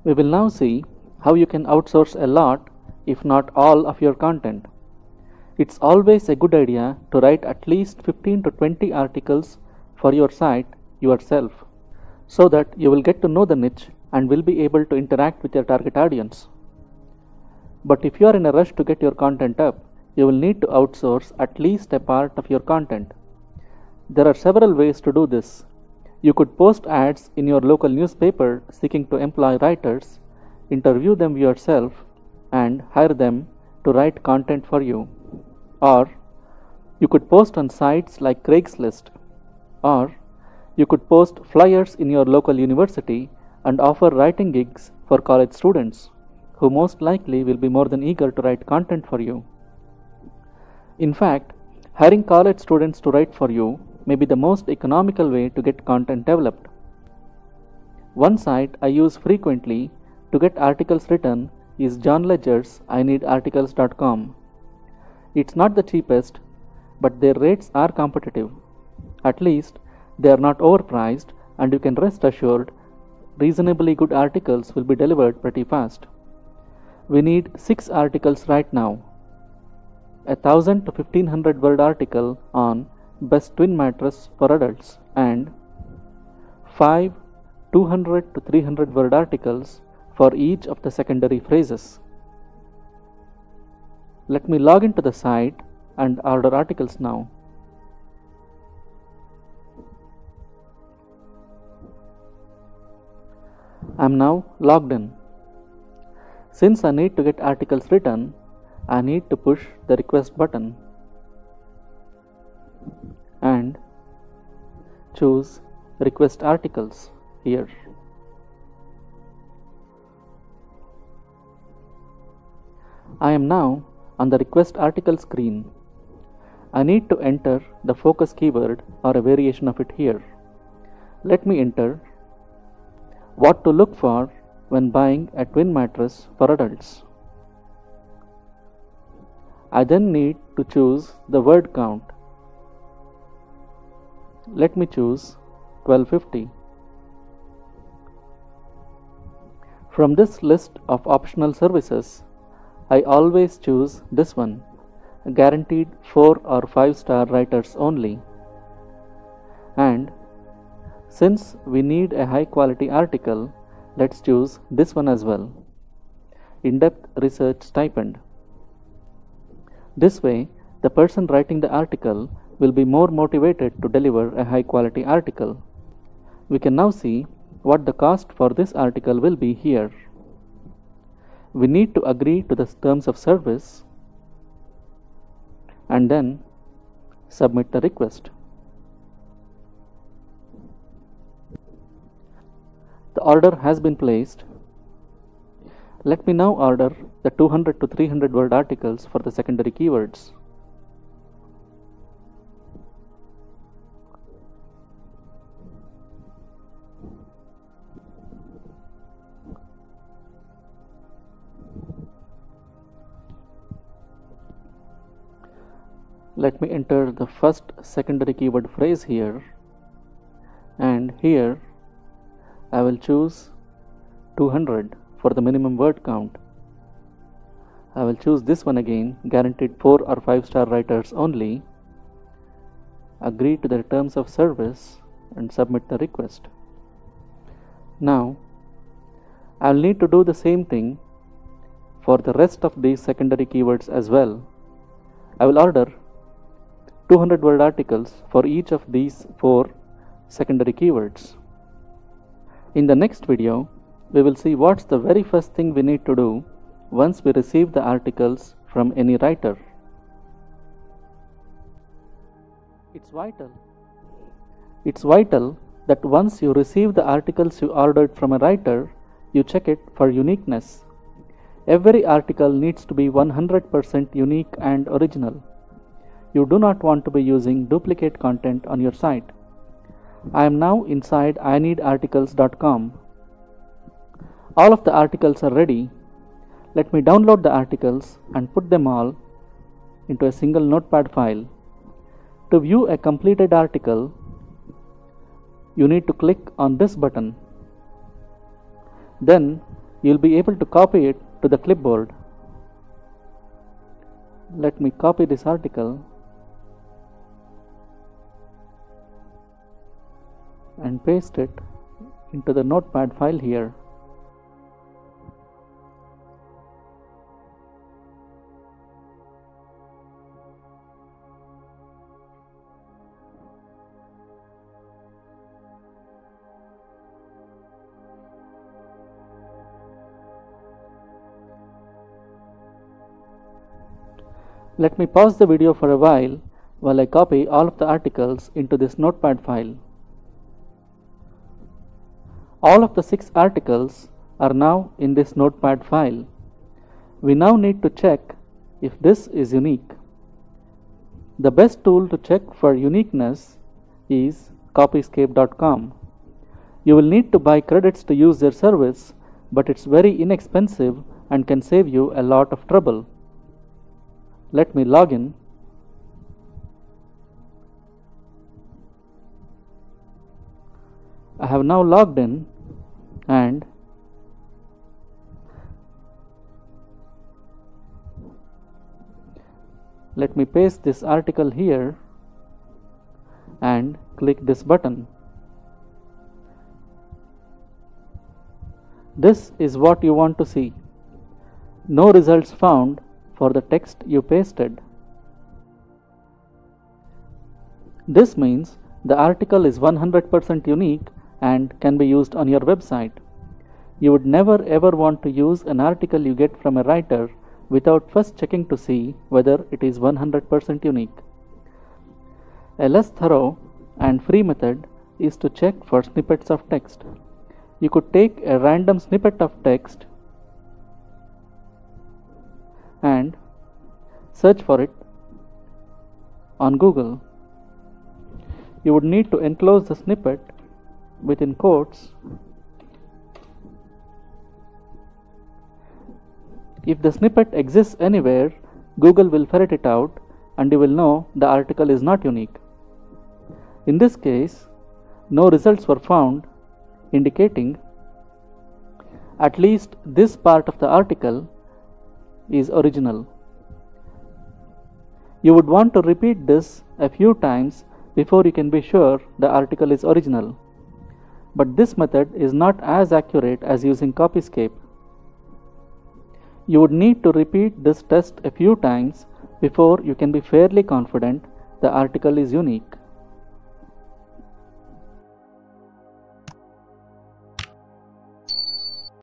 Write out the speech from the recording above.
We will now see how you can outsource a lot, if not all, of your content. It's always a good idea to write at least 15 to 20 articles for your site yourself, so that you will get to know the niche and will be able to interact with your target audience. But if you are in a rush to get your content up, you will need to outsource at least a part of your content. There are several ways to do this. You could post ads in your local newspaper seeking to employ writers, interview them yourself, and hire them to write content for you. Or you could post on sites like Craigslist. Or you could post flyers in your local university and offer writing gigs for college students, who most likely will be more than eager to write content for you. In fact, hiring college students to write for you may be the most economical way to get content developed. One site I use frequently to get articles written is John Ledger's ineedarticles.com. It's not the cheapest, but their rates are competitive. At least, they are not overpriced, and you can rest assured reasonably good articles will be delivered pretty fast. We need 6 articles right now. A 1000 to 1500 word article on best twin mattress for adults, and 5 200 to 300 word articles for each of the secondary phrases. Let me log into the site and order articles now. I am now logged in. Since I need to get articles written, I need to push the request button and choose request articles here. I am now on the request article screen. I need to enter the focus keyword or a variation of it here. Let me enter what to look for when buying a twin mattress for adults. I then need to choose the word count. Let me choose 1250. From this list of optional services, I always choose this one, guaranteed 4 or 5 star writers only. And since we need a high quality article, let's choose this one as well, in-depth research stipend. This way, the person writing the article will be more motivated to deliver a high quality article. We can now see what the cost for this article will be here. We need to agree to the terms of service and then submit the request. The order has been placed. Let me now order the 200 to 300 word articles for the secondary keywords. Let me enter the first secondary keyword phrase here, and here I will choose 200 for the minimum word count. I will choose this one again, guaranteed 4 or 5 star writers only, agree to the terms of service and submit the request. Now I will need to do the same thing for the rest of these secondary keywords as well. I will order 200 word articles for each of these 4 secondary keywords. In the next video, we will see what's the very first thing we need to do once we receive the articles from any writer. It's vital that once you receive the articles you ordered from a writer, you check it for uniqueness. Every article needs to be 100% unique and original. You do not want to be using duplicate content on your site. I am now inside ineedarticles.com. All of the articles are ready. Let me download the articles and put them all into a single notepad file. To view a completed article, you need to click on this button. Then you'll be able to copy it to the clipboard. Let me copy this article and paste it into the notepad file here. Let me pause the video for a while I copy all of the articles into this notepad file. All of the 6 articles are now in this notepad file. We now need to check if this is unique. The best tool to check for uniqueness is Copyscape.com. You will need to buy credits to use their service, but it's very inexpensive and can save you a lot of trouble. Let me log in. I have now logged in, and let me paste this article here and click this button. This is what you want to see. No results found for the text you pasted. This means the article is 100% unique and can be used on your website. You would never ever want to use an article you get from a writer without first checking to see whether it is 100% unique. A less thorough and free method is to check for snippets of text. You could take a random snippet of text and search for it on Google. You would need to enclose the snippet within quotes. If the snippet exists anywhere, Google will ferret it out and you will know the article is not unique. In this case, no results were found, indicating at least this part of the article is original. You would want to repeat this a few times before you can be sure the article is original. But this method is not as accurate as using Copyscape. You would need to repeat this test a few times before you can be fairly confident the article is unique.